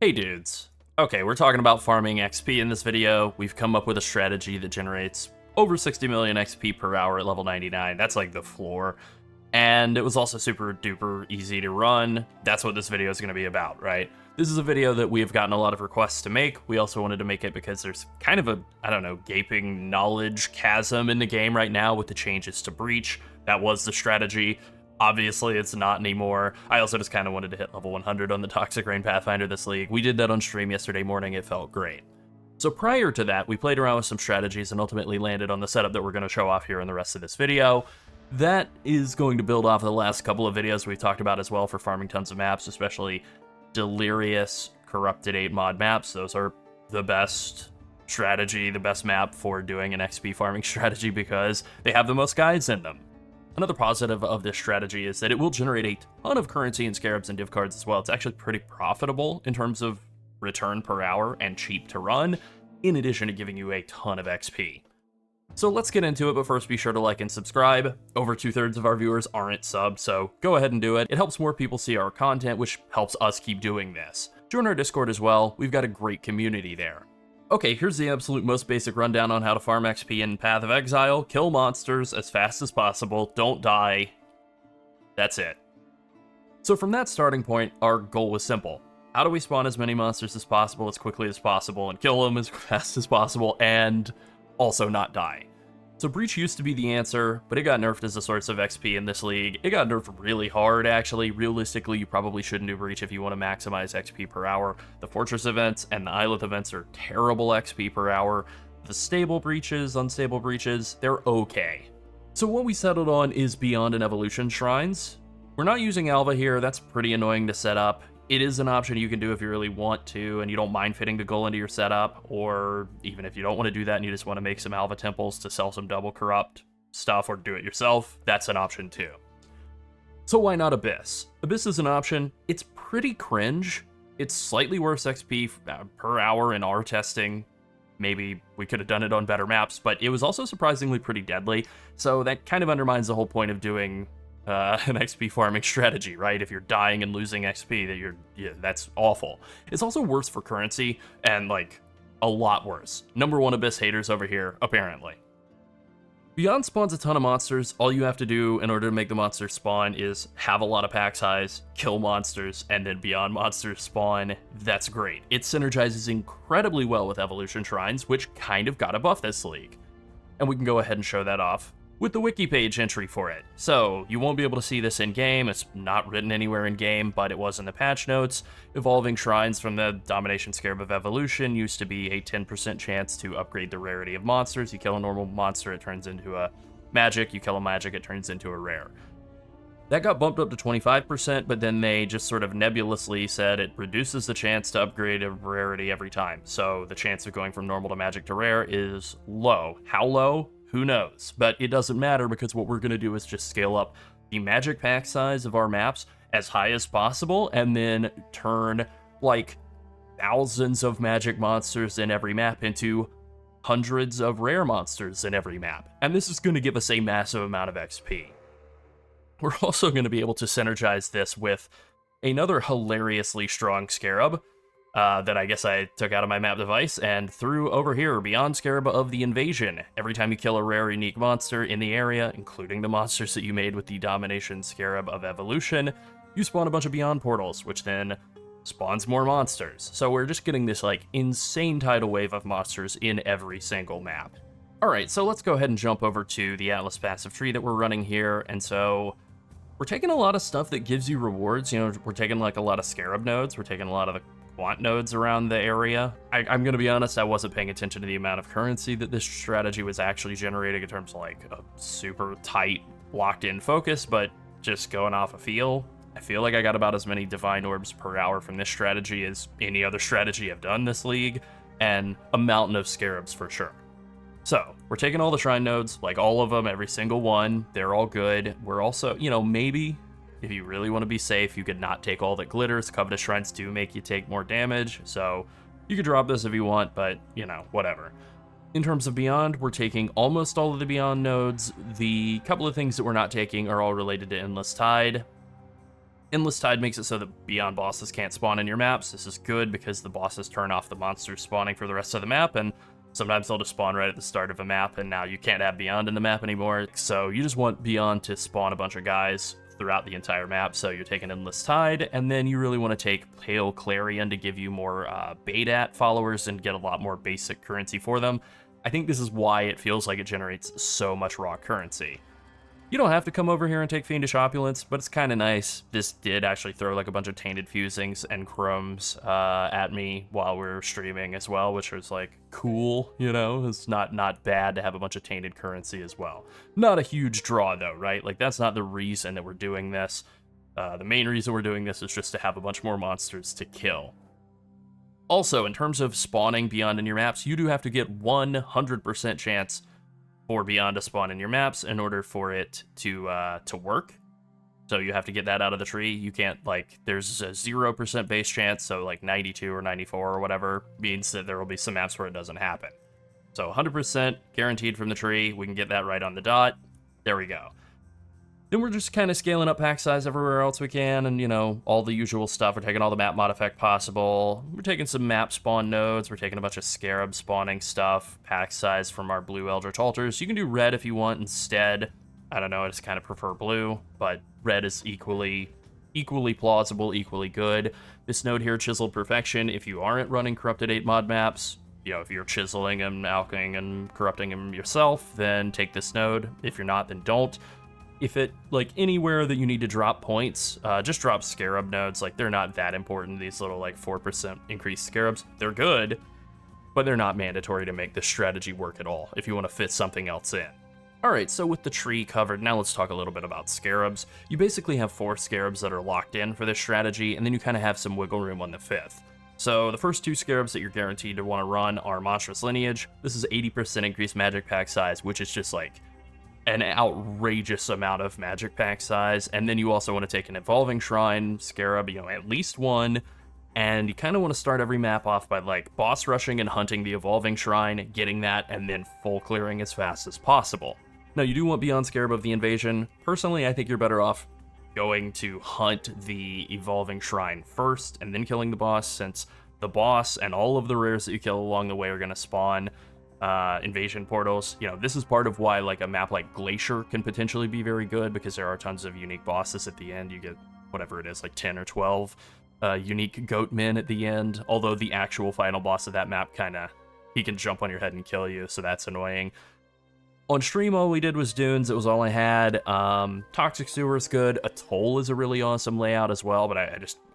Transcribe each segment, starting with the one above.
Hey dudes. Okay, we're talking about farming XP in this video. We've come up with a strategy that generates over 60 million XP per hour at level 99. That's like the floor. And it was also super duper easy to run. That's what this video is going to be about, right? This is a video that we have gotten a lot of requests to make. We also wanted to make it because there's kind of a, gaping knowledge chasm in the game right now with the changes to Breach. That was the strategy. Obviously, it's not anymore. I also just kind of wanted to hit level 100 on the Toxic Rain Pathfinder this league. We did that on stream yesterday morning. It felt great. So prior to that, we played around with some strategies and ultimately landed on the setup that we're going to show off here in the rest of this video. That is going to build off of the last couple of videos we've talked about as well for farming tons of maps, especially Delirious Corrupted 8 mod maps. Those are the best strategy, the best map for doing an XP farming strategy because they have the most guides in them. Another positive of this strategy is that it will generate a ton of currency in Scarabs and div cards as well. It's actually pretty profitable in terms of return per hour and cheap to run, in addition to giving you a ton of XP. So let's get into it, but first be sure to like and subscribe. Over 2/3 of our viewers aren't subbed, so go ahead and do it. It helps more people see our content, which helps us keep doing this. Join our Discord as well. We've got a great community there. Okay, here's the absolute most basic rundown on how to farm XP in Path of Exile. Kill monsters as fast as possible, don't die. That's it. So from that starting point, our goal was simple. How do we spawn as many monsters as possible, as quickly as possible, and kill them as fast as possible, and also not die? So Breach used to be the answer, but it got nerfed as a source of XP in this league. It got nerfed really hard, actually. Realistically, you probably shouldn't do Breach if you want to maximize XP per hour. The Fortress events and the Islet events are terrible XP per hour. The stable breaches, unstable breaches, they're okay. So what we settled on is Beyond and Evolution Shrines. We're not using Alva here. That's pretty annoying to set up. It is an option you can do if you really want to and you don't mind fitting the goal into your setup, or even if you don't want to do that and you just want to make some Alva temples to sell some double corrupt stuff or do it yourself, that's an option too. So why not Abyss? Abyss is an option. It's pretty cringe. It's slightly worse XP per hour in our testing. Maybe we could have done it on better maps, but it was also surprisingly pretty deadly, so that kind of undermines the whole point of doing an XP farming strategy, right? If you're dying and losing XP, that's awful. It's also worse for currency, and like a lot worse. #1 Abyss haters over here, apparently. Beyond spawns a ton of monsters. All you have to do in order to make the monsters spawn is have a lot of pack size, kill monsters, and then Beyond monsters spawn. That's great. It synergizes incredibly well with Evolution Shrines, which kind of got a buff this league. And we can go ahead and show that off with the wiki page entry for it. So you won't be able to see this in game. It's not written anywhere in game, but it was in the patch notes. Evolving shrines from the Domination Scarab of Evolution used to be a 10% chance to upgrade the rarity of monsters. You kill a normal monster, it turns into a magic. You kill a magic, it turns into a rare. That got bumped up to 25%, but then they just sort of nebulously said it reduces the chance to upgrade a rarity every time. So the chance of going from normal to magic to rare is low. How low? Who knows? But it doesn't matter because what we're going to do is just scale up the magic pack size of our maps as high as possible and then turn like thousands of magic monsters in every map into hundreds of rare monsters in every map. And this is going to give us a massive amount of XP. We're also going to be able to synergize this with another hilariously strong Scarab that I guess I took out of my map device and threw over here, Beyond Scarab of the Invasion. Every time you kill a rare unique monster in the area, including the monsters that you made with the Domination Scarab of Evolution, you spawn a bunch of Beyond portals, which then spawns more monsters. So we're just getting this like insane tidal wave of monsters in every single map. Alright, so let's go ahead and jump over to the Atlas passive tree that we're running here, and so we're taking a lot of stuff that gives you rewards. You know, we're taking like a lot of Scarab nodes, we're taking a lot of the quant nodes around the area. I'm going to be honest, I wasn't paying attention to the amount of currency that this strategy was actually generating in terms of like a super tight, locked-in focus, but just going off a feel, I feel like I got about as many divine orbs per hour from this strategy as any other strategy I've done this league, and a mountain of Scarabs for sure. So, we're taking all the shrine nodes, like all of them, every single one. They're all good. We're also, maybe if you really want to be safe, you could not take all that glitters. Covetous shrines do make you take more damage, so you could drop this if you want, but, whatever. In terms of Beyond, we're taking almost all of the Beyond nodes. The couple of things that we're not taking are all related to Endless Tide. Endless Tide makes it so that Beyond bosses can't spawn in your maps. This is good because the bosses turn off the monsters spawning for the rest of the map, and sometimes they'll just spawn right at the start of a map, and now you can't have Beyond in the map anymore. So you just want Beyond to spawn a bunch of guys throughout the entire map, so you're taking Endless Tide, and then you really want to take Pale Clarion to give you more Baidat followers and get a lot more basic currency for them. I think this is why it feels like it generates so much raw currency. You don't have to come over here and take Fiendish Opulence, but it's kind of nice. This did actually throw like a bunch of Tainted Fusings and Chromes at me while we were streaming as well, which was like cool, you know? It's not bad to have a bunch of tainted currency as well. Not a huge draw though, right? Like that's not the reason that we're doing this. The main reason we're doing this is just to have a bunch more monsters to kill. Also, in terms of spawning Beyond in your maps, you do have to get 100% chance for Beyond to spawn in your maps in order for it to work. So you have to get that out of the tree. You can't, like, there's a 0% base chance, so like 92 or 94 or whatever means that there will be some maps where it doesn't happen. So 100% guaranteed from the tree. We can get that right on the dot. There we go. Then we're just kind of scaling up pack size everywhere else we can, and, you know, all the usual stuff. We're taking all the map mod effect possible. We're taking some map spawn nodes. We're taking a bunch of Scarab spawning stuff. Pack size from our blue Eldritch Altars. You can do red if you want instead. I don't know, I just kind of prefer blue, but red is equally plausible, equally good. This node here, Chiseled Perfection, if you aren't running Corrupted 8 mod maps, you know, if you're chiseling and alching and corrupting them yourself, then take this node. If you're not, then don't. If it, like, anywhere that you need to drop points, just drop Scarab nodes. Like, they're not that important, these little, like, 4% increased Scarabs. They're good, but they're not mandatory to make this strategy work at all, if you want to fit something else in. Alright, so with the tree covered, now let's talk a little bit about Scarabs. You basically have 4 Scarabs that are locked in for this strategy, and then you kind of have some wiggle room on the 5th. So the first 2 Scarabs that you're guaranteed to want to run are Monstrous Lineage. This is 80% increased magic pack size, which is just, like, an outrageous amount of magic pack size. And then you also want to take an Evolving Shrine Scarab, you know, at least one, and you kind of want to start every map off by, like, boss rushing and hunting the Evolving Shrine, getting that, and then full clearing as fast as possible. Now, you do want Beyond Scarab of the Invasion. Personally, I think you're better off going to hunt the Evolving Shrine first and then killing the boss, since the boss and all of the rares that you kill along the way are going to spawn invasion portals. You know, this is part of why, like, a map like Glacier can potentially be very good, because there are tons of unique bosses at the end. You get whatever it is, like 10 or 12 unique goat men at the end, although the actual final boss of that map he can jump on your head and kill you, so that's annoying. On stream, all we did was Dunes. It was all I had. Toxic Sewer is good. Atoll is a really awesome layout as well, but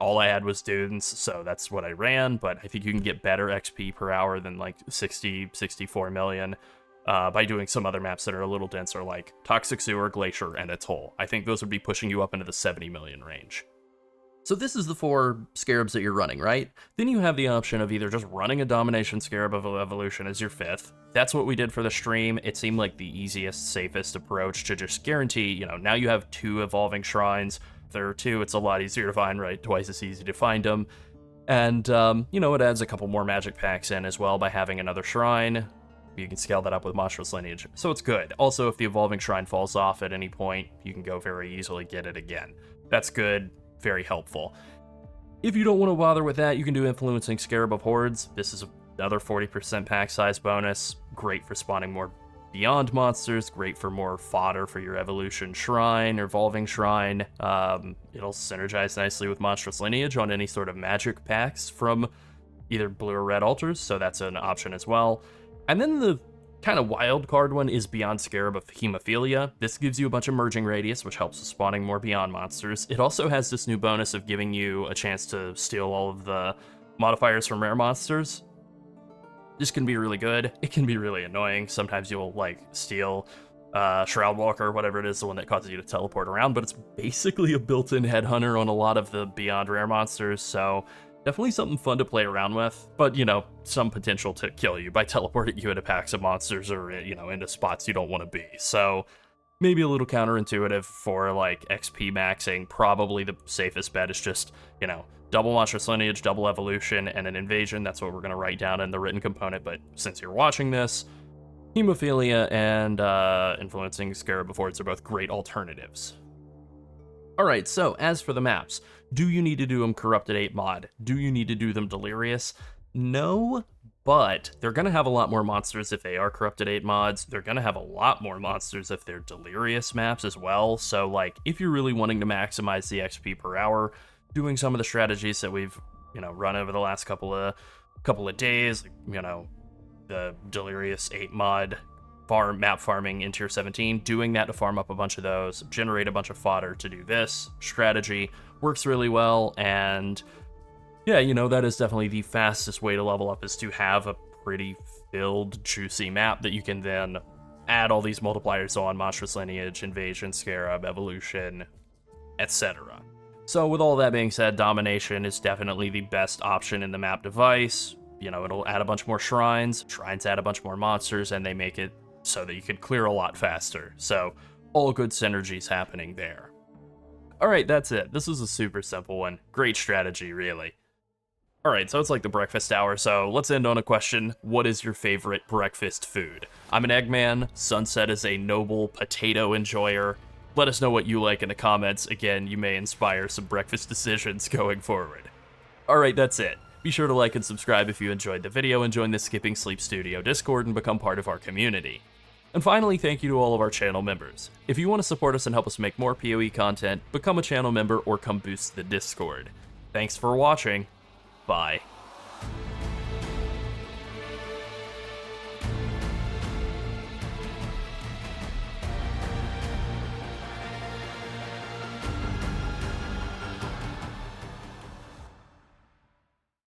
all I had was Dunes, so that's what I ran. But I think you can get better XP per hour than like 64 million by doing some other maps that are a little denser, like Toxic Sewer, Glacier, and Atoll. I think those would be pushing you up into the 70 million range. So this is the 4 Scarabs that you're running, right? Then you have the option of either just running a Domination Scarab of Evolution as your 5th. That's what we did for the stream. It seemed like the easiest, safest approach to just guarantee, you know, now you have 2 Evolving Shrines. If there are 2, it's a lot easier to find, right? Twice as easy to find them. And, you know, it adds a couple more magic packs in as well by having another shrine. You can scale that up with Monstrous Lineage, so it's good. Also, if the Evolving Shrine falls off at any point, you can go very easily get it again. That's good. Very helpful. If you don't want to bother with that, you can do Influencing Scarab of Hordes. This is another 40% pack size bonus. Great for spawning more Beyond monsters. Great for more fodder for your Evolution Shrine or Evolving Shrine. It'll synergize nicely with Monstrous Lineage on any sort of magic packs from either blue or red altars, so that's an option as well. And then the kind of wild card one is Beyond Scarab of Hemophilia. This gives you a bunch of merging radius, which helps with spawning more Beyond monsters. It also has this new bonus of giving you a chance to steal all of the modifiers from rare monsters. This can be really good. It can be really annoying. Sometimes you'll, like, steal Shroudwalker or whatever it is, the one that causes you to teleport around, but it's basically a built-in headhunter on a lot of the Beyond rare monsters, so definitely something fun to play around with, but, you know, some potential to kill you by teleporting you into packs of monsters or, you know, into spots you don't want to be. So maybe a little counterintuitive for, like, XP maxing. Probably the safest bet is just, you know, double Monstrous Lineage, double Evolution, and an Invasion. That's what we're going to write down in the written component, but since you're watching this, Hemophilia and Influencing Scarab of Hordes are both great alternatives. Alright, so as for the maps, do you need to do them Corrupted 8 mod? Do you need to do them Delirious? No, but they're going to have a lot more monsters if they are Corrupted 8 mods. They're going to have a lot more monsters if they're Delirious maps as well. So, like, if you're really wanting to maximize the XP per hour, doing some of the strategies that we've, run over the last couple of days, the Delirious 8 mod map farming in tier 17, doing that to farm up a bunch of those, generate a bunch of fodder to do this strategy works really well. And yeah, that is definitely the fastest way to level up, is to have a pretty filled, juicy map that you can then add all these multipliers on: Monstrous Lineage, Invasion, Scarab, Evolution, etc. So with all that being said, Domination is definitely the best option in the map device. It'll add a bunch more shrines add a bunch more monsters, and they make it so that you can clear a lot faster. So all good synergies happening there. Alright, that's it. This is a super simple one. Great strategy, really. Alright, so it's like the breakfast hour, so let's end on a question. What is your favorite breakfast food? I'm an Eggman. Sunset is a noble potato enjoyer. Let us know what you like in the comments. Again, you may inspire some breakfast decisions going forward. Alright, that's it. Be sure to like and subscribe if you enjoyed the video, and join the Skipping Sleep Studio Discord and become part of our community. And finally, thank you to all of our channel members. If you want to support us and help us make more PoE content, become a channel member or come boost the Discord. Thanks for watching. Bye.